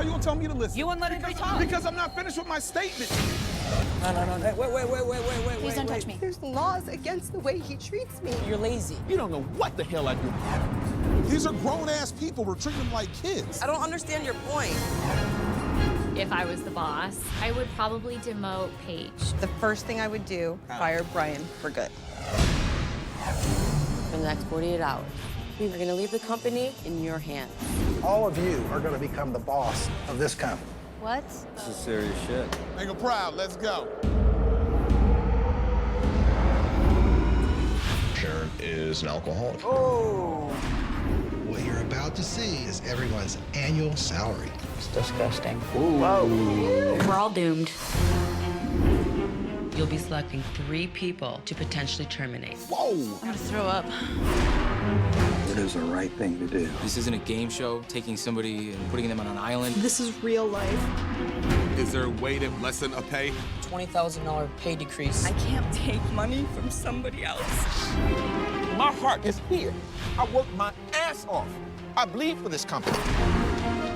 How you gonna tell me to listen? You wouldn't let anybody talk. Because I'm not finished with my statement. No. Hey, wait. Please don't touch me. There's laws against the way he treats me. You're lazy. You don't know what the hell I do. These are grown-ass people. We're treating them like kids. I don't understand your point. If I was the boss, I would probably demote Paige. The first thing I would do, fire Brian for good. For the next 48 hours, we're going to leave the company in your hands. All of you are going to become the boss of this company. What? This is serious shit. Make them proud. Let's go. Sharon is an alcoholic. Oh! What you're about to see is everyone's annual salary. It's disgusting. We're all doomed. You'll be selecting 3 people to potentially terminate. Whoa. I'm gonna throw up. It is the right thing to do. This isn't a game show, taking somebody and putting them on an island. This is real life. Is there a way to lessen a pay? $20,000 pay decrease. I can't take money from somebody else. My heart is here. I work my ass off. I bleed for this company.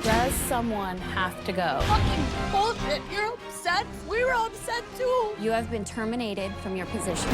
Does someone have to go? Fucking bullshit. You're upset. We were upset too. You have been terminated from your position.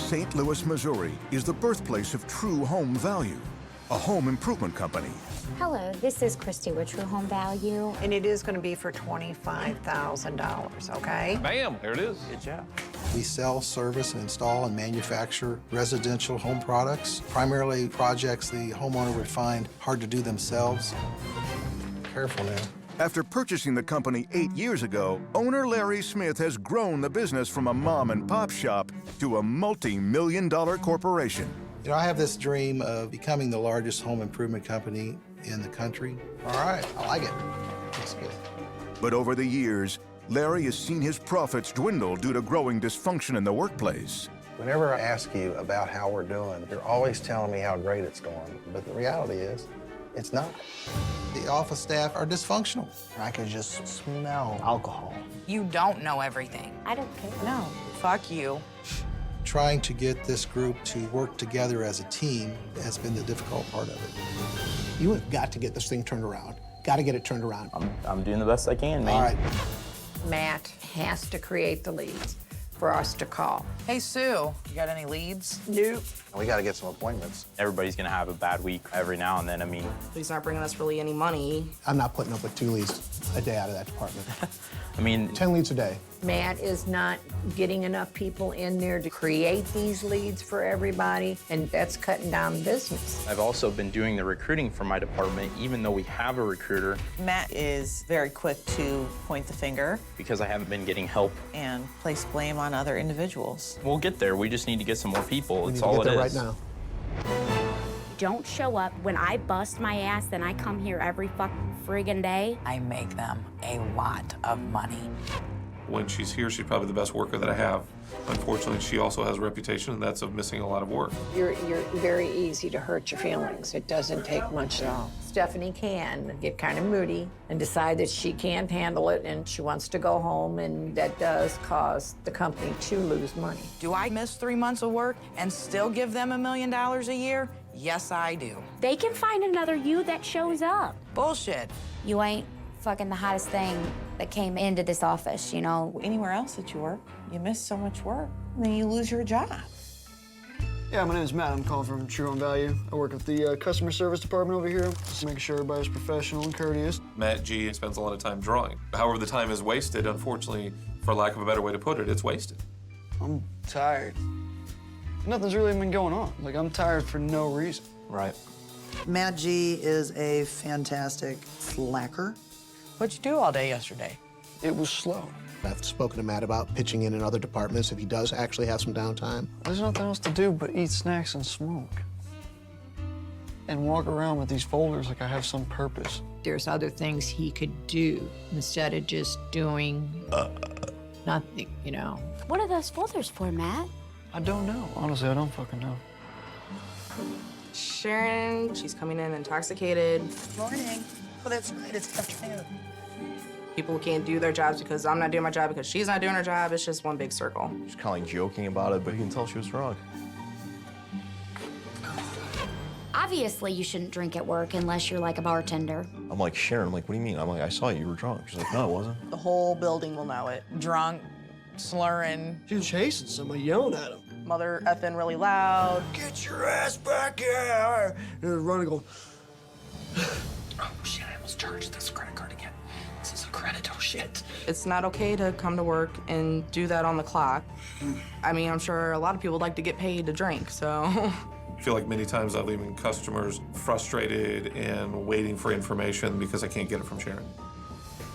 St. Louis, Missouri is the birthplace of True Home Value, a home improvement company. Hello, this is Christy with True Home Value. And it is going to be for $25,000, okay? Bam, there it is. Good job. We sell, service, install, and manufacture residential home products, primarily projects the homeowner would find hard to do themselves. Careful now. After purchasing the company 8 years ago, owner Larry Smith has grown the business from a mom-and-pop shop to a multi-million-dollar corporation. You know, I have this dream of becoming the largest home improvement company in the country. All right, I like it. Looks good. But over the years, Larry has seen his profits dwindle due to growing dysfunction in the workplace. Whenever I ask you about how we're doing, you're always telling me how great it's going. But the reality is, it's not. The office staff are dysfunctional. I can just smell alcohol. You don't know everything. I don't care. No. Fuck you. Trying to get this group to work together as a team has been the difficult part of it. You have got to get this thing turned around. Got to get it turned around. I'm doing the best I can, man. All right. Matt has to create the leads for us to call. Hey, Sue, you got any leads? Nope. We got to get some appointments. Everybody's gonna have a bad week every now and then. I mean, He's not bringing us really any money. I'm not putting up with 2 leads a day out of that department. 10 leads a day. Matt is not getting enough people in there to create these leads for everybody, and that's cutting down business. I've also been doing the recruiting for my department, even though we have a recruiter, Matt is very quick to point the finger because I haven't been getting help. and place blame on other individuals. We'll get there. We just need to get some more people. We It's need to all get there it right is. now. Don't show up when I bust my ass, then I come here every fucking friggin' day. I make them a lot of money. When she's here, she's probably the best worker that I have. Unfortunately, she also has a reputation, and that's of missing a lot of work. You're very easy to hurt your feelings. It doesn't take much at all. Stephanie can get kind of moody and decide that she can't handle it and she wants to go home, and that does cause the company to lose money. Do I miss 3 months of work and still give them $1 million a year? Yes, I do. They can find another you that shows up. Bullshit. You ain't fucking the hottest thing that came into this office, you know? Anywhere else that you work, you miss so much work, and then you lose your job. Yeah, my name is Matt. I'm calling from True Home Value. I work with the customer service department over here, just making sure everybody's professional and courteous. Matt G spends a lot of time drawing. However, the time is wasted, unfortunately, for lack of a better way to put it, it's wasted. I'm tired. Nothing's really been going on. Like, I'm tired for no reason. Right. Matt G is a fantastic slacker. What'd you do all day yesterday? It was slow. I've spoken to Matt about pitching in other departments if he does actually have some downtime. There's nothing else to do but eat snacks and smoke. And walk around with these folders like I have some purpose. There's other things he could do instead of just doing nothing, you know. What are those folders for, Matt? I don't know. Honestly, I don't fucking know. Sharon, she's coming in intoxicated. Morning. Oh, that's right. It's afternoon. People can't do their jobs because I'm not doing my job because she's not doing her job. It's just one big circle. She's kind of like joking about it, but you can tell she was drunk. Obviously, you shouldn't drink at work unless you're like a bartender. I'm like, Sharon, I'm like, what do you mean? I'm like, I saw you were drunk. She's like, no, it wasn't. The whole building will know it. Drunk, slurring, She was chasing somebody, yelling at him. mother effing really loud. Get your ass back here! And they're running, going, oh shit, I almost charged this credit card again. This is a credit, oh shit. It's not okay to come to work and do that on the clock. I mean, I'm sure a lot of people would like to get paid to drink, so. I feel like many times I'm leaving customers frustrated and waiting for information because I can't get it from Sharon.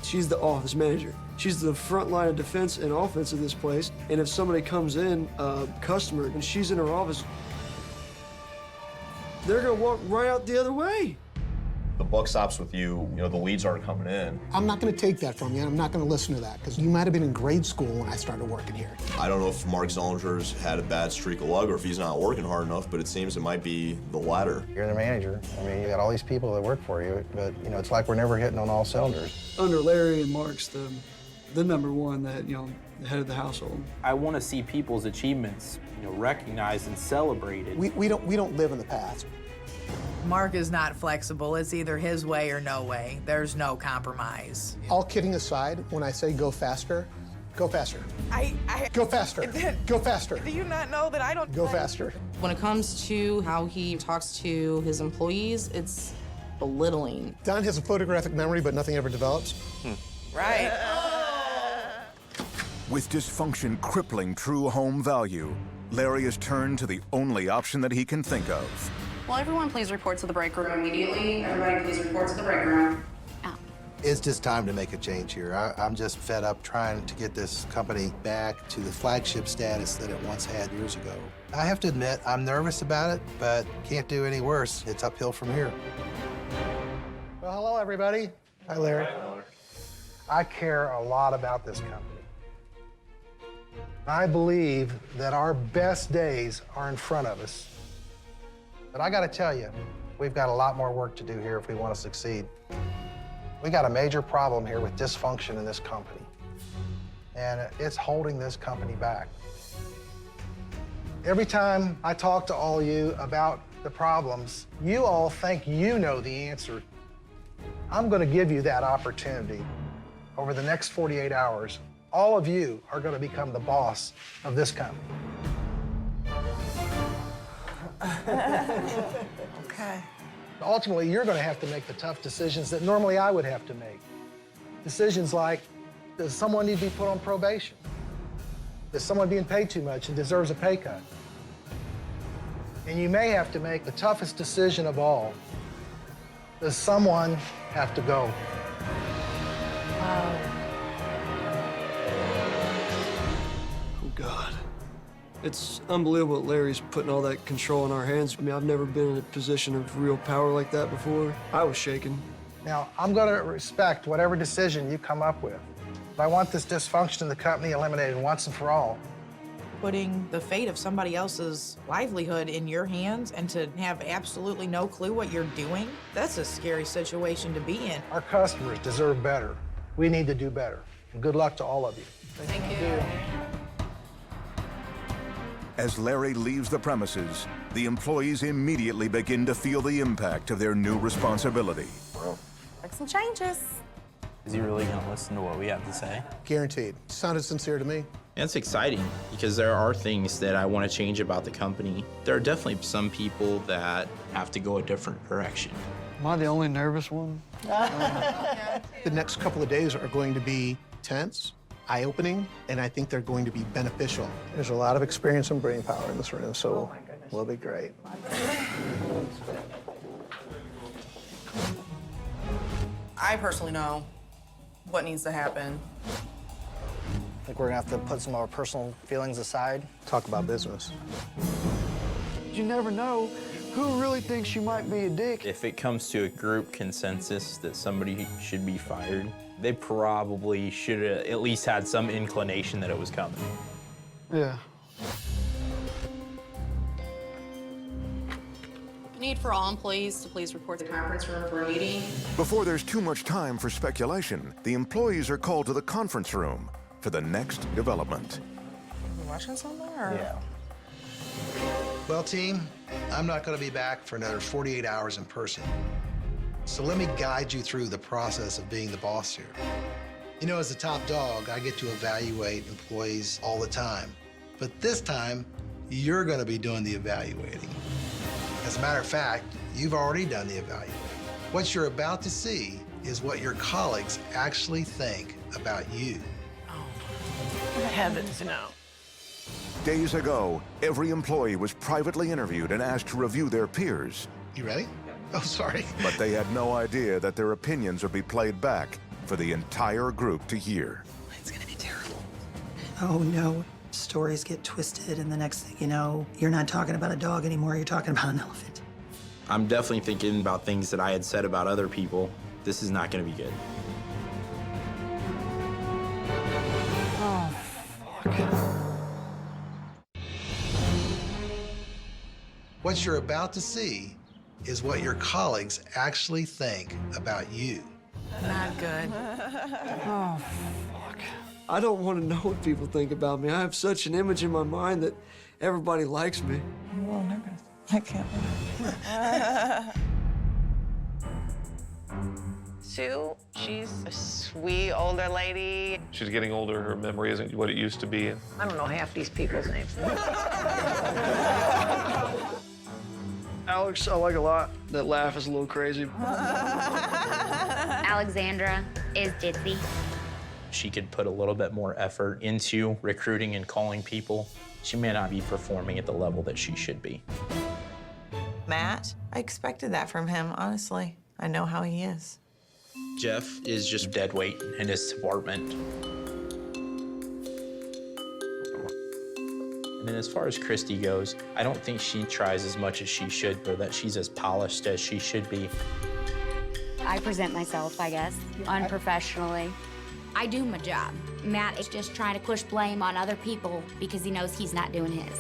she's the office manager. She's the front line of defense and offense of this place. And if somebody comes in, a customer, and she's in her office, they're gonna walk right out the other way. The buck stops with you. You know, the leads aren't coming in. I'm not going to take that from you, and I'm not going to listen to that, because you might have been in grade school when I started working here. I don't know if Mark Zellinger's had a bad streak of luck or if he's not working hard enough, but it seems it might be the latter. You're the manager. I mean, you got all these people that work for you, but, you know, it's like we're never hitting on all cylinders. Under Larry and Mark's the number one, that, you know, the head of the household. I want to see people's achievements, you know, recognized and celebrated. We don't live in the past. Mark is not flexible. It's either his way or no way. There's no compromise. All kidding aside, when I say go faster, go faster. Go faster. Go faster. Do you not know that I don't? Go faster. When it comes to how he talks to his employees, it's belittling. Don has a photographic memory, but nothing ever develops. Right. With dysfunction crippling true home value, Larry has turned to the only option that he can think of. Will everyone please report to the break room immediately? Everybody please report to the break room. It's just time to make a change here. I'm just fed up trying to get this company back to the flagship status that it once had years ago. I have to admit, I'm nervous about it, but can't do any worse. It's uphill from here. Well, hello, everybody. Hi, Larry. I care a lot about this company. I believe that our best days are in front of us. But I gotta tell you, we've got a lot more work to do here if we want to succeed. We got a major problem here with dysfunction in this company. And it's holding this company back. Every time I talk to all of you about the problems, you all think you know the answer. I'm gonna give you that opportunity. Over the next 48 hours, all of you are gonna become the boss of this company. Okay. Ultimately, you're going to have to make the tough decisions that normally I would have to make. Decisions like, does someone need to be put on probation? Is someone being paid too much and deserves a pay cut? And you may have to make the toughest decision of all. Does someone have to go? Wow. Oh, God. It's unbelievable that Larry's putting all that control in our hands. I mean, I've never been in a position of real power like that before. I was shaking. Now, I'm going to respect whatever decision you come up with. But I want this dysfunction in the company eliminated once and for all. Putting the fate of somebody else's livelihood in your hands and to have absolutely no clue what you're doing, that's a scary situation to be in. Our customers deserve better. We need to do better. And good luck to all of you. Thank you. As Larry leaves the premises, the employees immediately begin to feel the impact of their new responsibility. Make some changes. Is he really going to listen to what we have to say? Guaranteed. Sounded sincere to me. It's exciting because there are things that I want to change about the company. There are definitely some people that have to go a different direction. Am I the only nervous one? The next couple of days are going to be tense, eye-opening, and I think they're going to be beneficial. There's a lot of experience and brain power in this room, so we'll be great. I personally know what needs to happen. I think we're gonna have to put some of our personal feelings aside. Talk about business. You never know Who really thinks you might be a dick? If it comes to a group consensus that somebody should be fired, they probably should have at least had some inclination that it was coming. Yeah. Need for all employees to please report to the conference room for a meeting. Before there's too much time for speculation, the employees are called to the conference room for the next development. You watching something? Or? Yeah. Well, team, I'm not going to be back for another 48 hours in person. So let me guide you through the process of being the boss here. You know, as the top dog, I get to evaluate employees all the time. But this time, you're going to be doing the evaluating. As a matter of fact, you've already done the evaluating. What you're about to see is what your colleagues actually think about you. Heavens, no. Days ago, every employee was privately interviewed and asked to review their peers. You ready? Oh, sorry. But they had no idea that their opinions would be played back for the entire group to hear. It's gonna be terrible. Oh no. Stories get twisted, and the next thing you know, you're not talking about a dog anymore, you're talking about an elephant. I'm definitely thinking about things that I had said about other people. This is not going to be good. Oh, fuck. What you're about to see is what your colleagues actually think about you. Not good. Oh, fuck. I don't want to know what people think about me. I have such an image in my mind that everybody likes me. Well, I can't. Sue, she's a sweet older lady. She's getting older. Her memory isn't what it used to be. I don't know half these people's names. Alex, I like a lot. That laugh is a little crazy. Alexandra is ditzy. She could put a little bit more effort into recruiting and calling people. She may not be performing at the level that she should be. Matt, I expected that from him, honestly. I know how he is. Jeff is just dead weight in his department. And then as far as Christy goes, I don't think she tries as much as she should, or that she's as polished as she should be. I present myself, I guess, unprofessionally. I do my job. Matt is just trying to push blame on other people because he knows he's not doing his.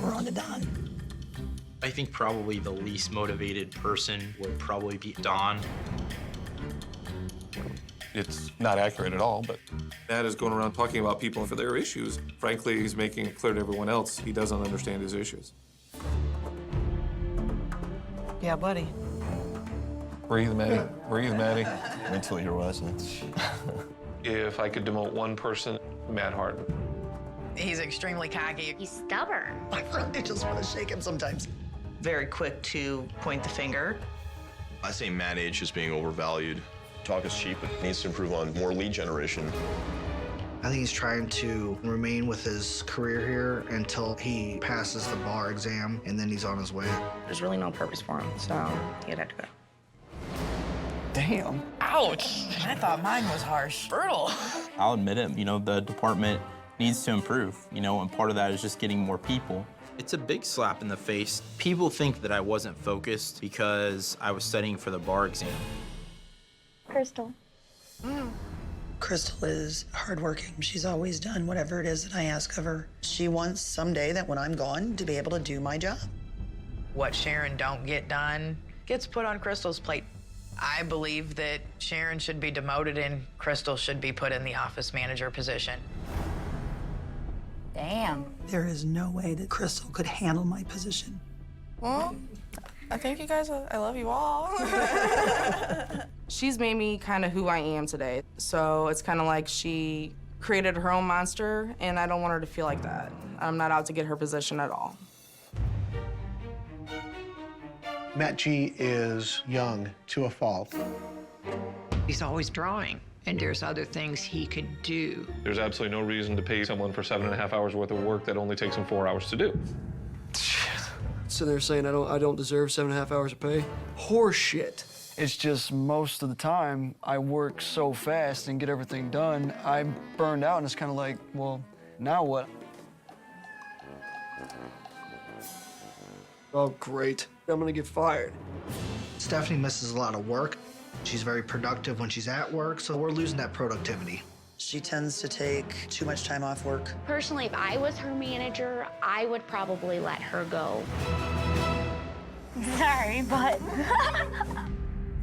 We're on to Don. I think probably the least motivated person would probably be Don. It's not accurate at all, but Matt is going around talking about people for their issues. Frankly, he's making it clear to everyone else he doesn't understand his issues. Yeah, buddy. Breathe, Maddie. Breathe, Maddie. Wait till you're wasn't. If I could demote one person, Matt Harden. He's extremely cocky. He's stubborn. I really just want to shake him sometimes. Very quick to point the finger. I say manage is being overvalued. Talk is cheap, but needs to improve on more lead generation. I think he's trying to remain with his career here until he passes the bar exam, and then he's on his way. There's really no purpose for him, so he'd have to go. Damn. Ouch! I thought mine was harsh. Brutal. I'll admit it, the department needs to improve, and part of that is just getting more people. It's a big slap in the face. People think that I wasn't focused because I was studying for the bar exam. Crystal. Crystal is hardworking. She's always done whatever it is that I ask of her. She wants someday that when I'm gone to be able to do my job. What Sharon don't get done gets put on Crystal's plate. I believe that Sharon should be demoted and Crystal should be put in the office manager position. Damn. There is no way that Crystal could handle my position. Well, I thank you guys. I love you all. She's made me kind of who I am today. So it's kind of like she created her own monster, and I don't want her to feel like that. I'm not out to get her position at all. Matt G is young to a fault. He's always drawing, and there's other things he could do. There's absolutely no reason to pay someone for 7.5 hours worth of work that only takes him 4 hours to do. So they're saying I don't deserve 7.5 hours of pay? Horseshit. It's just most of the time I work so fast and get everything done, I'm burned out, and it's kind of like, well, now what? Oh, great. I'm gonna get fired. Stephanie misses a lot of work. She's very productive when she's at work, so we're losing that productivity. She tends to take too much time off work. Personally, if I was her manager, I would probably let her go. Sorry, but...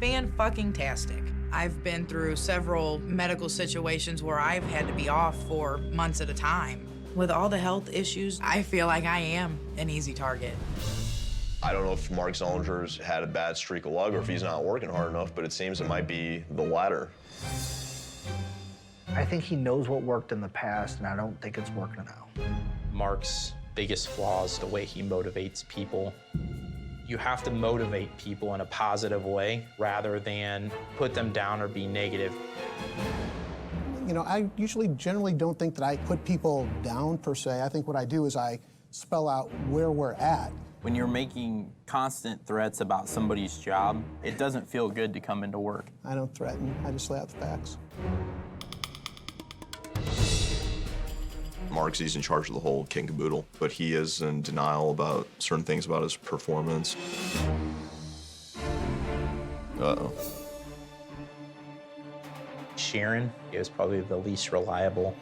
Fan-fucking-tastic. I've been through several medical situations where I've had to be off for months at a time. With all the health issues, I feel like I am an easy target. I don't know if Mark Zollinger's had a bad streak of luck or if he's not working hard enough, but it seems it might be the latter. I think he knows what worked in the past, and I don't think it's working now. Mark's biggest flaw is the way he motivates people. You have to motivate people in a positive way rather than put them down or be negative. You know, I usually generally don't think that I put people down per se. I think what I do is I spell out where we're at. When you're making constant threats about somebody's job, it doesn't feel good to come into work. I don't threaten, I just lay out the facts. He's in charge of the whole king caboodle, but he is in denial about certain things about his performance. Uh-oh. Sharon is probably the least reliable.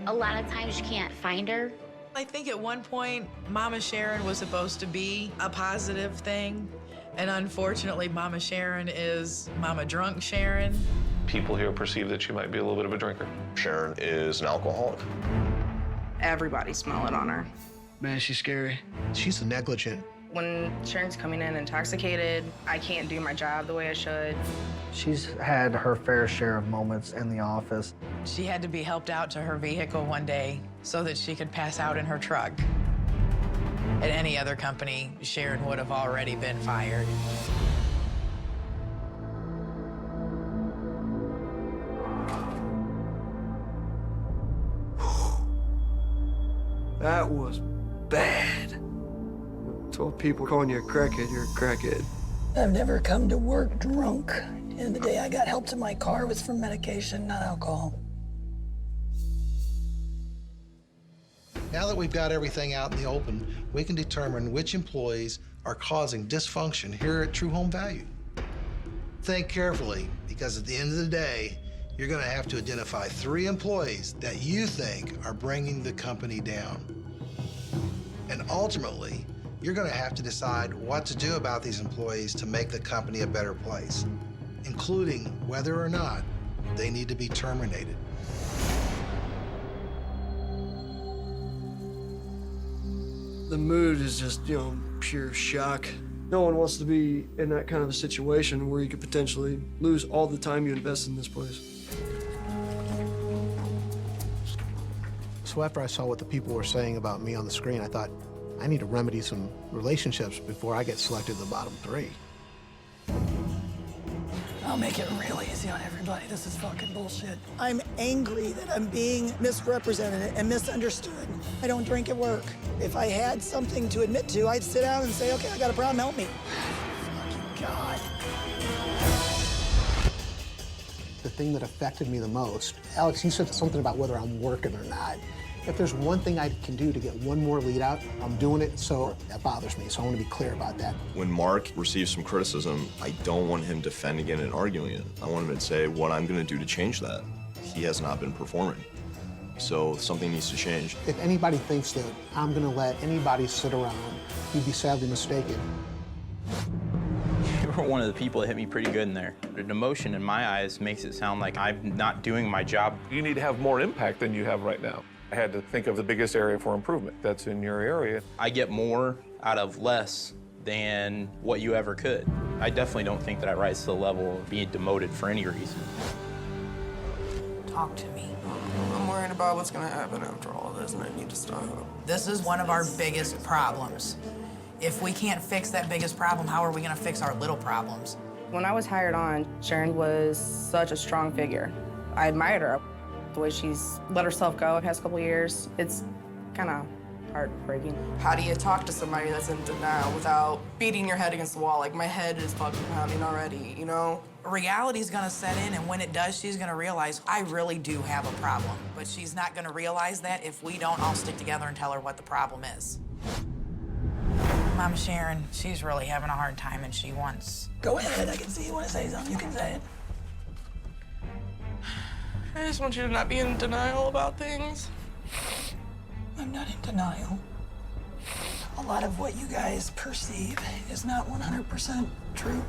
A lot of times you can't find her. I think at one point, Mama Sharon was supposed to be a positive thing, and unfortunately, Mama Sharon is Mama Drunk Sharon. People here perceive that she might be a little bit of a drinker. Sharon is an alcoholic. Everybody smell it on her. Man, she's scary. She's negligent. When Sharon's coming in intoxicated, I can't do my job the way I should. She's had her fair share of moments in the office. She had to be helped out to her vehicle one day so that she could pass out in her truck. At any other company, Sharon would have already been fired. That was bad. 12 people calling you a crackhead, you're a crackhead. I've never come to work drunk. And the day I got help to my car was from medication, not alcohol. Now that we've got everything out in the open, we can determine which employees are causing dysfunction here at True Home Value. Think carefully, because at the end of the day, you're gonna have to identify 3 employees that you think are bringing the company down. And ultimately, you're gonna have to decide what to do about these employees to make the company a better place, including whether or not they need to be terminated. The mood is just, pure shock. No one wants to be in that kind of a situation where you could potentially lose all the time you invest in this place. So after I saw what the people were saying about me on the screen, I thought, I need to remedy some relationships before I get selected to the bottom 3. I'll make it real easy on everybody. This is fucking bullshit. I'm angry that I'm being misrepresented and misunderstood. I don't drink at work. If I had something to admit to, I'd sit down and say, okay, I got a problem, help me. Fucking God. The thing that affected me the most, Alex, you said something about whether I'm working or not. If there's one thing I can do to get one more lead out, I'm doing it, so that bothers me, so I want to be clear about that. When Mark receives some criticism, I don't want him defending it and arguing it. I want him to say what I'm going to do to change that. He has not been performing, so something needs to change. If anybody thinks that I'm going to let anybody sit around, you'd be sadly mistaken. You were one of the people that hit me pretty good in there. The demotion in my eyes makes it sound like I'm not doing my job. You need to have more impact than you have right now. I had to think of the biggest area for improvement. That's in your area. I get more out of less than what you ever could. I definitely don't think that I rise to the level of being demoted for any reason. Talk to me. I'm worried about what's gonna happen after all of this, and I need to stop. This is one of our biggest problems. If we can't fix that biggest problem, how are we gonna fix our little problems? When I was hired on, Sharon was such a strong figure. I admired her. The way she's let herself go the past couple years, it's kind of heartbreaking. How do you talk to somebody that's in denial without beating your head against the wall? Like, my head is fucking pounding already, you know? Reality's gonna set in, and when it does, she's gonna realize, I really do have a problem. But she's not gonna realize that if we don't all stick together and tell her what the problem is. Mom Sharon, she's really having a hard time and she wants... Go ahead, I can see you want to say something. You can say it. I just want you to not be in denial about things. I'm not in denial. A lot of what you guys perceive is not 100% true.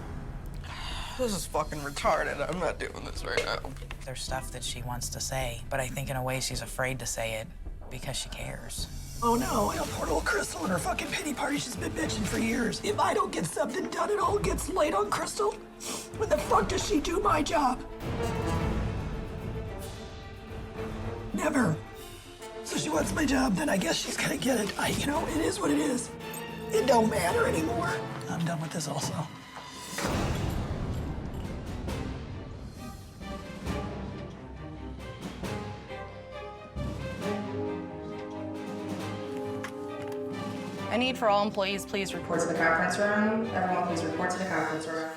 This is fucking retarded. I'm not doing this right now. There's stuff that she wants to say, but I think in a way she's afraid to say it because she cares. Oh no, poor little Crystal and her fucking pity party. She's been bitching for years. If I don't get something done, it all gets laid on Crystal. When the fuck does she do my job? Never. So she wants my job, then I guess she's gonna get it. It is what it is. It don't matter anymore. I'm done with this also. I need for all employees, please report to the conference room. Everyone, please report to the conference room.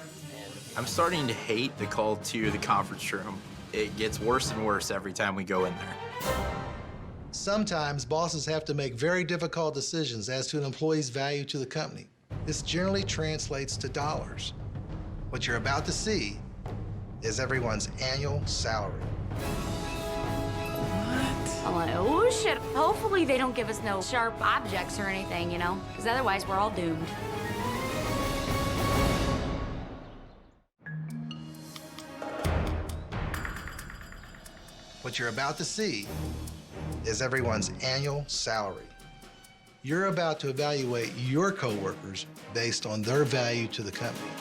I'm starting to hate the call to the conference room. It gets worse and worse every time we go in there. Sometimes bosses have to make very difficult decisions as to an employee's value to the company. This generally translates to dollars. What you're about to see is everyone's annual salary. I'm like, oh shit. Hopefully they don't give us no sharp objects or anything, because otherwise we're all doomed. What you're about to see is everyone's annual salary. You're about to evaluate your coworkers based on their value to the company.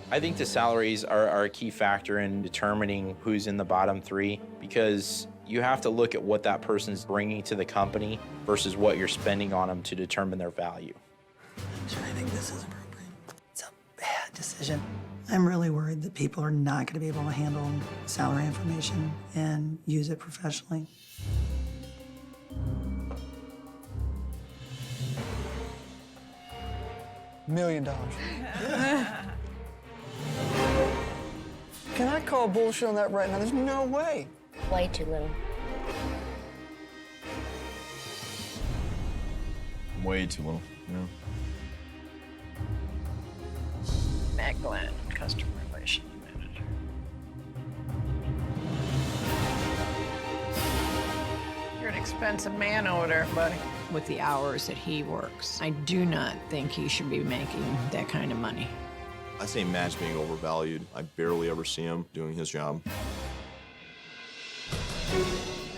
I think the salaries are a key factor in determining who's in the bottom three, because you have to look at what that person's bringing to the company versus what you're spending on them to determine their value. I think this is appropriate. It's a bad decision. I'm really worried that people are not going to be able to handle salary information and use it professionally. $1 million. Can I call bullshit on that right now? There's no way. Way too little. Way too little, yeah. Matt Glenn, Customer Relations Manager. You're an expensive man over there, buddy. With the hours that he works, I do not think he should be making that kind of money. I say Matt's being overvalued. I barely ever see him doing his job.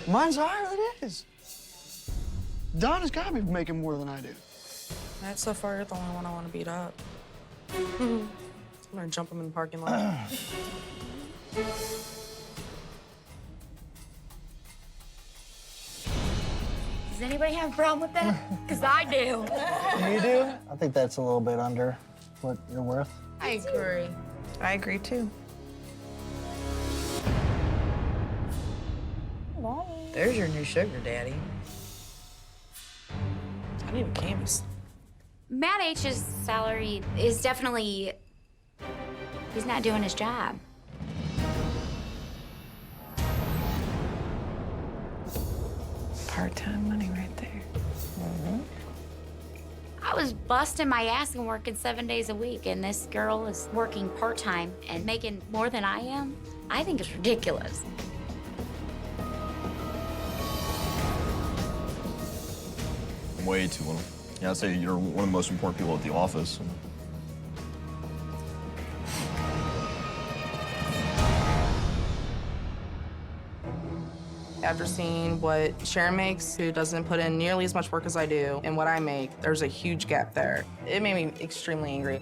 Mine's higher than his. Donna's got to be making more than I do. Matt, so far you're the only one I want to beat up. I'm gonna jump him in the parking lot. Does anybody have a problem with that? Because I do. You do? I think that's a little bit under what you're worth. I agree. I agree too. There's your new sugar daddy. I need a canvas. Matt H's salary is definitely, he's not doing his job. Part-time money right there. I was busting my ass and working 7 days a week, and this girl is working part-time and making more than I am. I think it's ridiculous. Way too little. Yeah, I'd say you're one of the most important people at the office. After seeing what Sharon makes, who doesn't put in nearly as much work as I do, and what I make, there's a huge gap there. It made me extremely angry.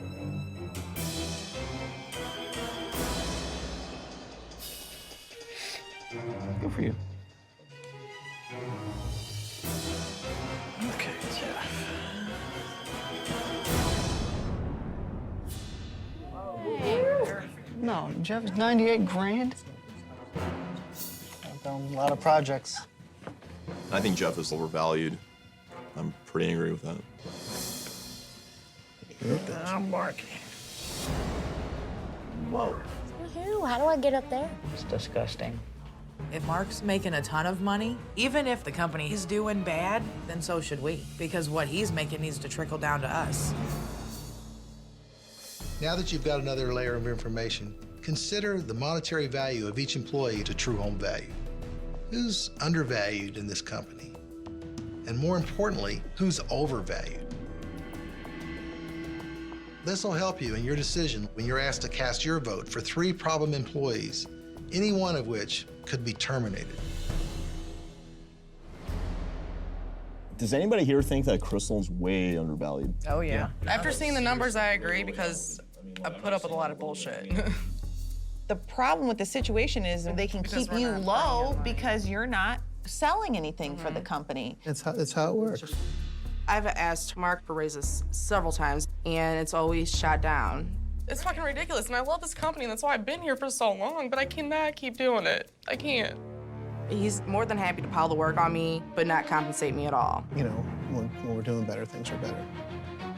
Good for you. Okay, Jeff. No, Jeff is 98 grand. I've done a lot of projects. I think Jeff is overvalued. I'm pretty angry with that. I'm barking. Whoa. Woohoo, how do I get up there? It's disgusting. If Mark's making a ton of money, even if the company is doing bad, then so should we, because what he's making needs to trickle down to us. Now that you've got another layer of information, consider the monetary value of each employee to true home value. Who's undervalued in this company? And more importantly, who's overvalued? This will help you in your decision when you're asked to cast your vote for 3 problem employees, any one of which could be terminated. Does anybody here think that Crystal's way undervalued? Oh, yeah. After seeing the numbers, I agree, because I put up with a lot of bullshit. The problem with the situation is they can Because keep we're you not low because you're not selling anything for the company. That's how it works. I've asked Mark for raises several times, and it's always shot down. It's fucking ridiculous, and I love this company, and that's why I've been here for so long, but I cannot keep doing it. I can't. He's more than happy to pile the work on me, but not compensate me at all. You know, when we're doing better, things are better.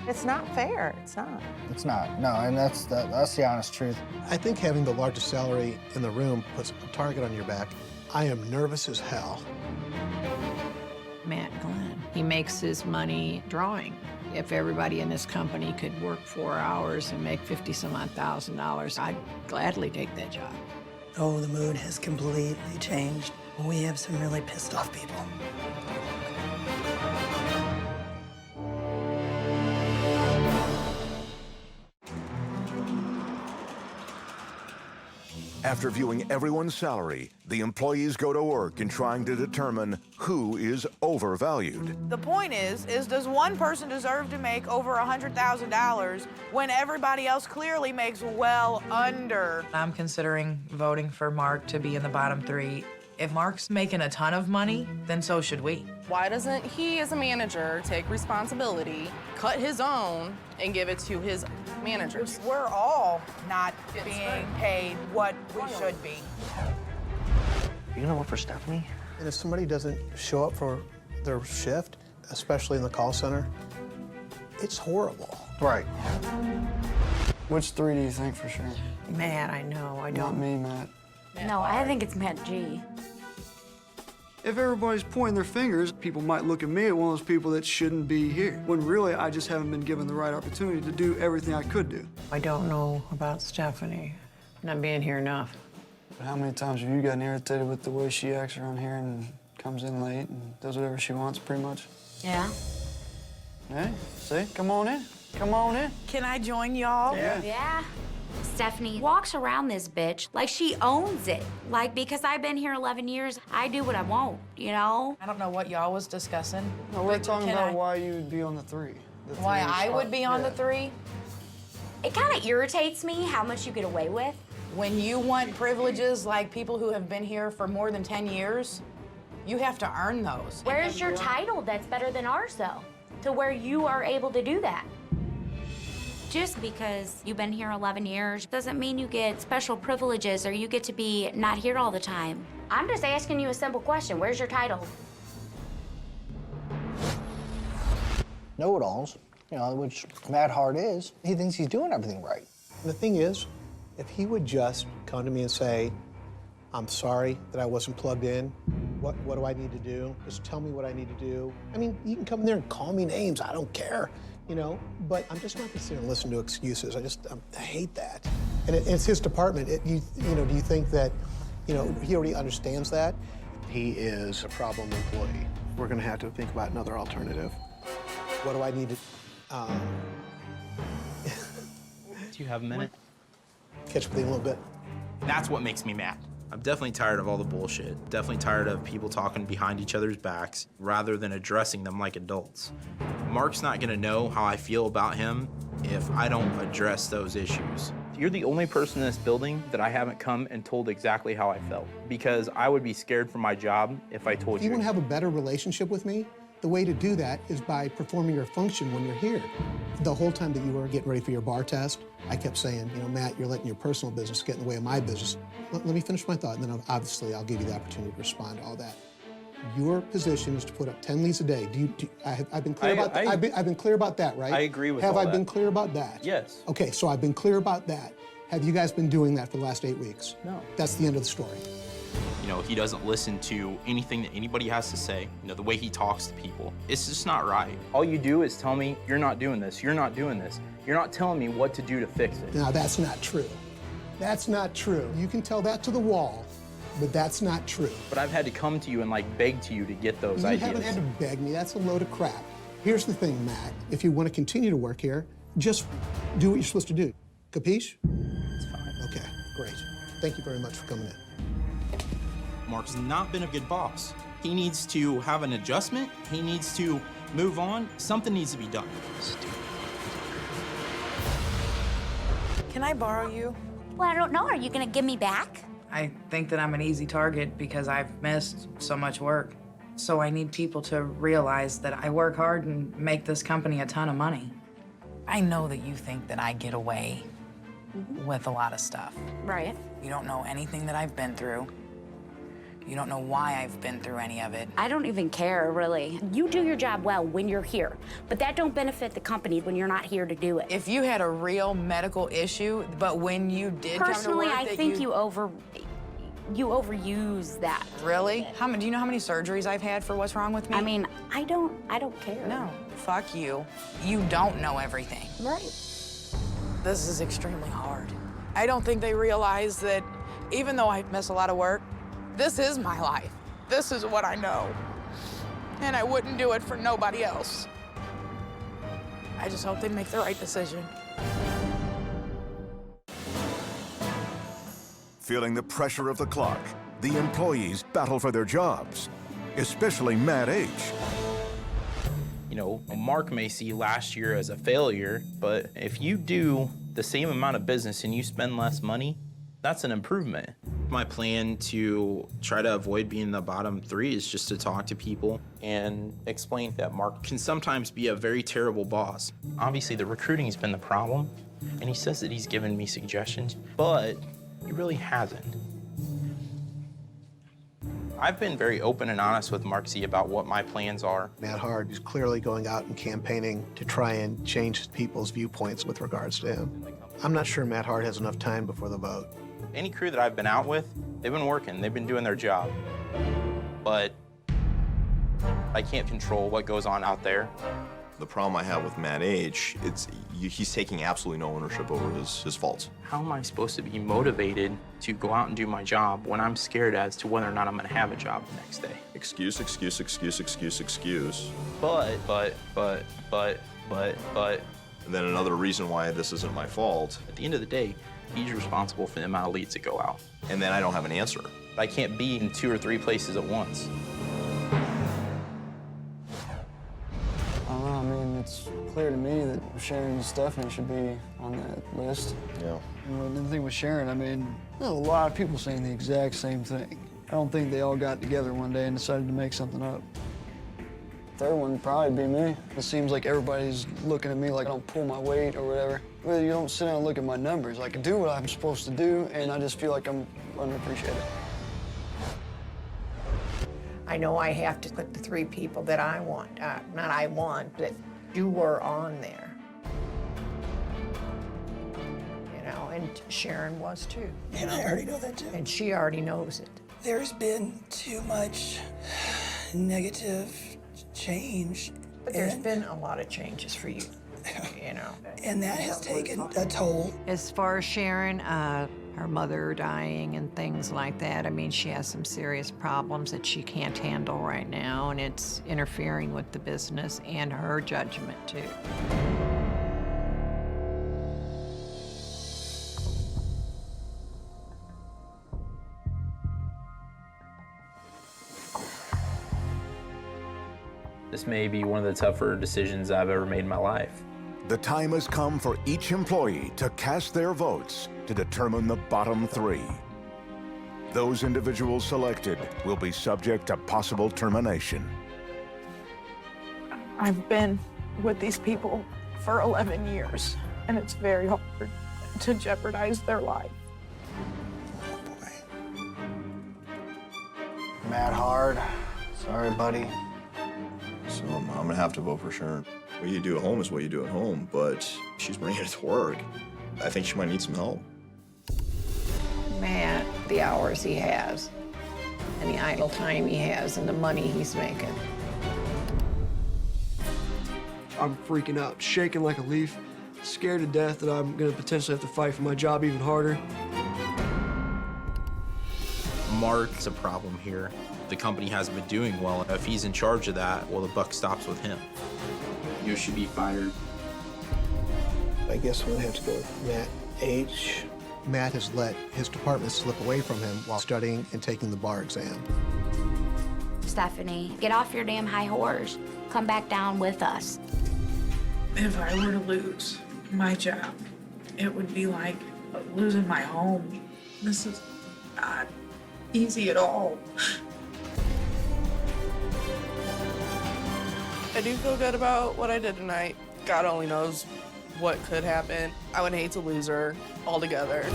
It's not fair. It's not. It's not. No, and that's the honest truth. I think having the largest salary in the room puts a target on your back. I am nervous as hell. Matt Glenn, he makes his money drawing. If everybody in this company could work 4 hours and make $50-some-odd thousand, I'd gladly take that job. Oh, the mood has completely changed. We have some really pissed off people. After viewing everyone's salary, the employees go to work in trying to determine who is overvalued. The point is does one person deserve to make over $100,000 when everybody else clearly makes well under? I'm considering voting for Mark to be in the bottom 3. If Mark's making a ton of money, then so should we. Why doesn't he, as a manager, take responsibility, cut his own, and give it to his managers? We're all not being paid what we should be. You gonna vote for Stephanie? And if somebody doesn't show up for their shift, especially in the call center, it's horrible. Right. Which 3 do you think for sure? Matt, I know, I Not don't. me, Matt. No, I think it's Matt G. If everybody's pointing their fingers, people might look at me as one of those people that shouldn't be here, when really I just haven't been given the right opportunity to do everything I could do. I don't know about Stephanie not being here enough. But how many times have you gotten irritated with the way she acts around here and comes in late and does whatever she wants, pretty much? Yeah. Hey, see? Come on in. Come on in. Can I join y'all? Yeah. Stephanie walks around this bitch like she owns it. Like, because I've been here 11 years, I do what I want, you know? I don't know what y'all was discussing. No, we're talking Can about I- why you would be on the 3. Why I would be on the 3? It kind of irritates me how much you get away with. When you want privileges like people who have been here for more than 10 years, you have to earn those. Where's your title that's better than ours, though? To where you are able to do that. Just because you've been here 11 years doesn't mean you get special privileges or you get to be not here all the time. I'm just asking you a simple question. Where's your title? Know-it-alls, you know, which Matt Hart is. He thinks he's doing everything right. And the thing is, if he would just come to me and say, I'm sorry that I wasn't plugged in. What do I need to do? Just tell me what I need to do. I mean, you can come in there and call me names. I don't care, you know? But I'm just not going to sit and listen to excuses. I hate that. And it's his department. Do you think that, he already understands that? He is a problem employee. We're going to have to think about another alternative. What do I need to... Do you have a minute? Catch up with you a little bit. That's what makes me mad. I'm definitely tired of all the bullshit. Definitely tired of people talking behind each other's backs rather than addressing them like adults. Mark's not gonna know how I feel about him if I don't address those issues. You're the only person in this building that I haven't come and told exactly how I felt, because I would be scared for my job if I told If you want to have a better relationship with me, the way to do that is by performing your function when you're here. The whole time that you were getting ready for your bar test, I kept saying, Matt, you're letting your personal business get in the way of my business. Let me finish my thought, and then obviously I'll give you the opportunity to respond to all that. Your position is to put up 10 leads a day. I've been clear about that. I've been clear about that, right? I agree with Have all I that. been clear about that? Yes. Okay, so I've been clear about that. Have you guys been doing that for the last 8 weeks? No. That's the end of the story. He doesn't listen to anything that anybody has to say. The way he talks to people. It's just not right. All you do is tell me, you're not doing this, you're not doing this. You're not telling me what to do to fix it. Now, that's not true. That's not true. You can tell that to the wall, but that's not true. But I've had to come to you and beg to you to get those ideas. You haven't had to beg me. That's a load of crap. Here's the thing, Matt. If you want to continue to work here, just do what you're supposed to do. Capiche? It's fine. Okay, great. Thank you very much for coming in. Mark's not been a good boss. He needs to have an adjustment. He needs to move on. Something needs to be done. Can I borrow you? Well, I don't know. Are you gonna give me back? I think that I'm an easy target because I've missed so much work. So I need people to realize that I work hard and make this company a ton of money. I know that you think that I get away with a lot of stuff. Right. You don't know anything that I've been through. You don't know why I've been through any of it. I don't even care, really. You do your job well when you're here, but that don't benefit the company when you're not here to do it. If you had a real medical issue, but when you did Personally, come to work, I think you overuse that. Really? Do you know how many surgeries I've had for what's wrong with me? I mean, I don't care. No, fuck you. You don't know everything. Right. This is extremely hard. I don't think they realize that even though I miss a lot of work, this is my life. This is what I know. And I wouldn't do it for nobody else. I just hope they make the right decision. Feeling the pressure of the clock, the employees battle for their jobs, especially Matt H. Mark may see last year as a failure, but if you do the same amount of business and you spend less money, that's an improvement. My plan to try to avoid being the bottom 3 is just to talk to people and explain that Mark can sometimes be a very terrible boss. Obviously, the recruiting's been the problem, and he says that he's given me suggestions, but he really hasn't. I've been very open and honest with Mark Z about what my plans are. Matt Hard is clearly going out and campaigning to try and change people's viewpoints with regards to him. I'm not sure Matt Hard has enough time before the vote. Any crew that I've been out with, they've been working, they've been doing their job. But I can't control what goes on out there. The problem I have with Matt H, he's taking absolutely no ownership over his faults. How am I supposed to be motivated to go out and do my job when I'm scared as to whether or not I'm gonna have a job the next day? Excuse, excuse, excuse, excuse, excuse. But. And then another reason why this isn't my fault. At the end of the day, he's responsible for the amount of leads that go out. And then I don't have an answer. I can't be in 2 or 3 places at once. I don't know, I mean, it's clear to me that Sharon and Stephanie should be on that list. Yeah. And the thing with Sharon, I mean, there's a lot of people saying the exact same thing. I don't think they all got together one day and decided to make something up. Third one would probably be me. It seems like everybody's looking at me like I don't pull my weight or whatever. Well, you don't sit down and look at my numbers. I can do what I'm supposed to do, and I just feel like I'm underappreciated. I know I have to put the 3 people that I want, not I want, that you were on there. And Sharon was too. And I already know that too. And she already knows it. There's been too much negative change. But there's been a lot of changes for you, And that has taken a toll. As far as Sharon, her mother dying and things like that, I mean, she has some serious problems that she can't handle right now, and it's interfering with the business and her judgment, too. This may be one of the tougher decisions I've ever made in my life. The time has come for each employee to cast their votes to determine the bottom 3. Those individuals selected will be subject to possible termination. I've been with these people for 11 years, and it's very hard to jeopardize their life. Matt Hard, sorry, buddy. So I'm gonna have to vote for Sharon. What you do at home is what you do at home, but she's bringing it to work. I think she might need some help. Matt, the hours he has, and the idle time he has and the money he's making. I'm freaking out, shaking like a leaf, scared to death that I'm gonna potentially have to fight for my job even harder. Mark's a problem here. The company hasn't been doing well. If he's in charge of that, well, the buck stops with him. You should be fired. I guess I'm gonna have to go with Matt H. Matt has let his department slip away from him while studying and taking the bar exam. Stephanie, get off your damn high horse. Come back down with us. If I were to lose my job, it would be like losing my home. This is not easy at all. I do feel good about what I did tonight. God only knows what could happen. I would hate to lose her altogether.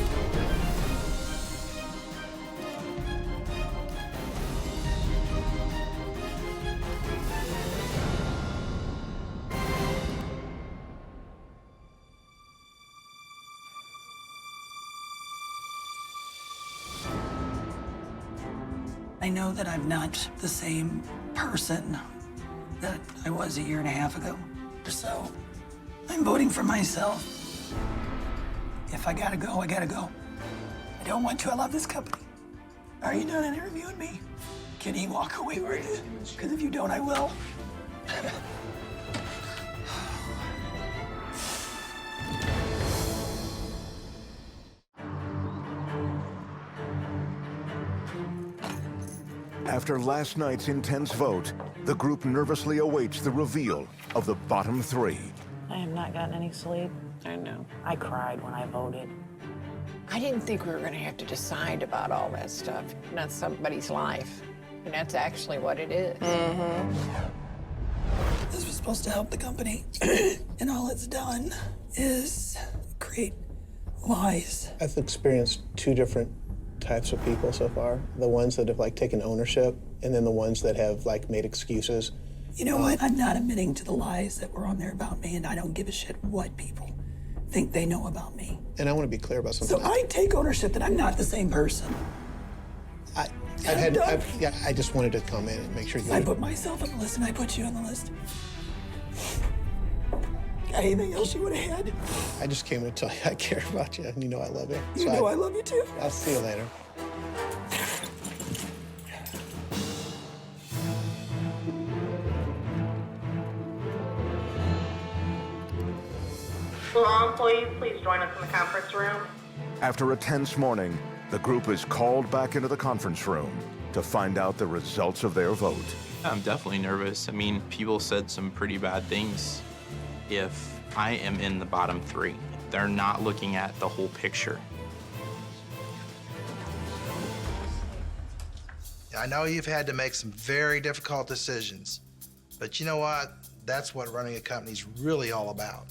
I know that I'm not the same person that I was a year and a half ago. So I'm voting for myself. If I gotta go, I gotta go. I don't want to. I love this company. Are you done interviewing me? Can you walk away with it? Because if you don't, I will. After last night's intense vote, the group nervously awaits the reveal of the bottom three. I have not gotten any sleep. I know. I cried when I voted. I didn't think we were gonna have to decide about all that stuff. Not somebody's life. And that's actually what it is. This was supposed to help the company, and all it's done is create lies. I've experienced two different types of people so far. The ones that have taken ownership, and then the ones that have made excuses. You know what? I'm not admitting to the lies that were on there about me, and I don't give a shit what people think they know about me. And I want to be clear about something. So I take ownership that I'm not the same person. I just wanted to come in and make sure you... I put myself on the list, and I put you on the list. Got anything else you would have had? I just came to tell you I care about you, and you know I love you. You know I love you too. I'll see you later. Will all employees please join us in the conference room? After a tense morning, the group is called back into the conference room to find out the results of their vote. I'm definitely nervous. I mean, people said some pretty bad things. If I am in the bottom three, they're not looking at the whole picture. I know you've had to make some very difficult decisions, but you know what? That's what running a company is really all about.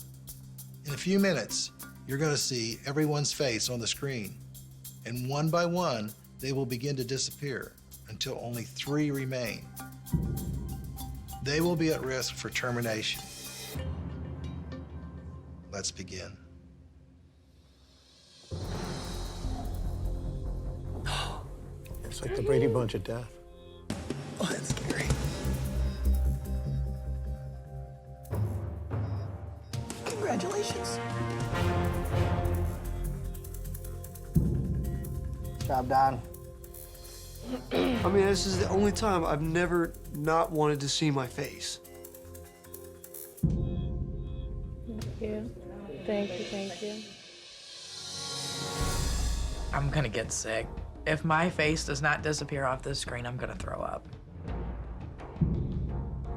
In a few minutes, you're going to see everyone's face on the screen, and one by one, they will begin to disappear until only 3 remain. They will be at risk for termination. Let's begin. It's like the Brady Bunch of death. Oh, that's scary. Congratulations. Job done. I mean, this is the only time I've never not wanted to see my face. Thank you. Thank you, thank you. I'm gonna get sick. If my face does not disappear off this screen, I'm gonna throw up.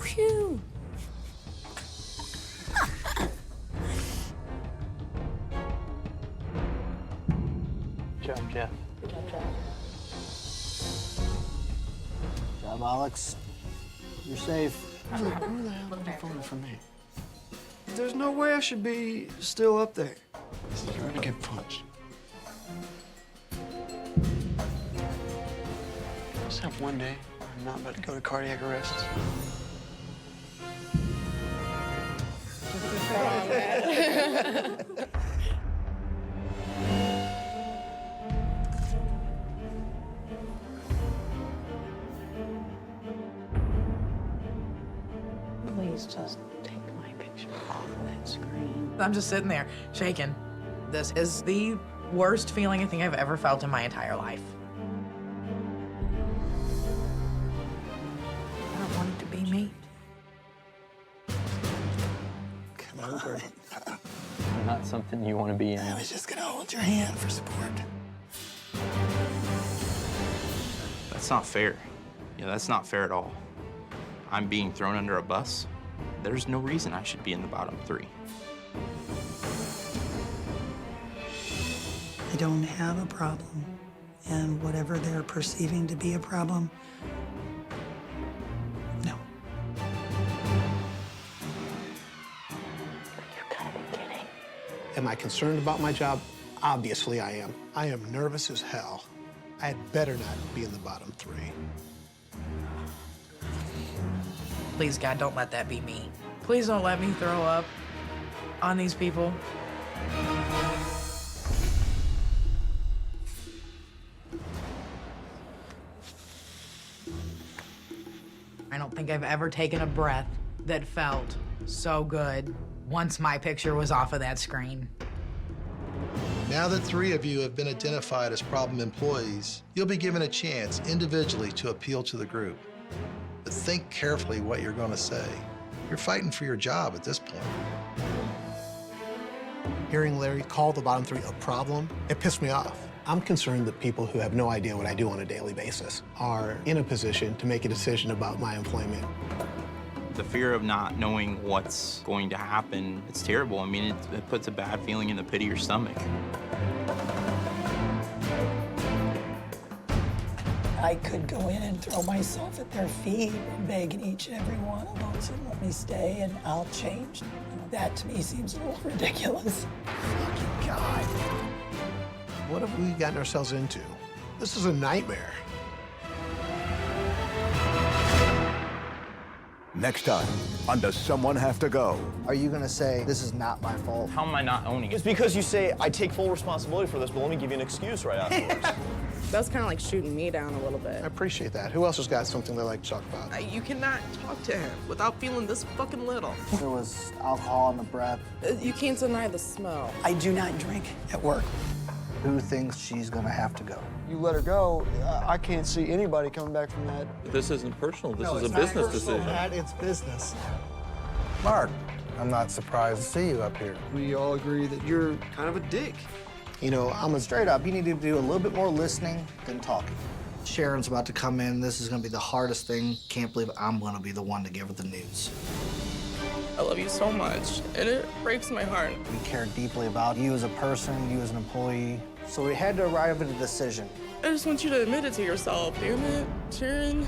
Phew. Good job, Jeff. Good job, Jeff. Good job, Alex. You're safe. Who the hell would have voted for me? There's no way I should be still up there. You're gonna get punched. Just have one day where I'm not about to go to cardiac arrest. please just take my picture off of that screen? I'm just sitting there shaking. This is the worst feeling I think I've ever felt in my entire life. I don't want it to be me. Come on. Not something you want to be in. I was just gonna hold your hand for support. That's not fair. That's not fair at all. I'm being thrown under a bus. There's no reason I should be in the bottom 3. I don't have a problem, and whatever they're perceiving to be a problem, no. Am I concerned about my job? Obviously I am. I am nervous as hell. I had better not be in the bottom 3. Please, God, don't let that be me. Please don't let me throw up on these people. I don't think I've ever taken a breath that felt so good once my picture was off of that screen. Now that 3 of you have been identified as problem employees, you'll be given a chance individually to appeal to the group. But think carefully what you're going to say. You're fighting for your job at this point. Hearing Larry call the bottom 3 a problem, it pissed me off. I'm concerned that people who have no idea what I do on a daily basis are in a position to make a decision about my employment. The fear of not knowing what's going to happen, it's terrible. I mean, it puts a bad feeling in the pit of your stomach. I could go in and throw myself at their feet and beg each and every one of them to let me stay, and I'll change. That to me seems a little ridiculous. Fucking God. What have we gotten ourselves into? This is a nightmare. Next time on Does Someone Have to Go? Are you gonna say, this is not my fault? How am I not owning it? It's because you say, I take full responsibility for this, but let me give you an excuse right afterwards. That's kind of like shooting me down a little bit. I appreciate that. Who else has got something they like to talk about? You cannot talk to him without feeling this fucking little. There was alcohol in the breath. You can't deny the smell. I do not drink at work. Who thinks she's gonna have to go? You let her go, I can't see anybody coming back from that. This isn't personal. This is a it's not business personal, decision. Matt, it's business. Mark, I'm not surprised to see you up here. We all agree that you're kind of a dick. You know, I'm straight up. You need to do a little bit more listening than talking. Sharon's about to come in. This is gonna be the hardest thing. Can't believe I'm gonna be the one to give her the news. I love you so much, and it breaks my heart. We care deeply about you as a person, you as an employee. So we had to arrive at a decision. I just want you to admit it to yourself, damn it, Sharon.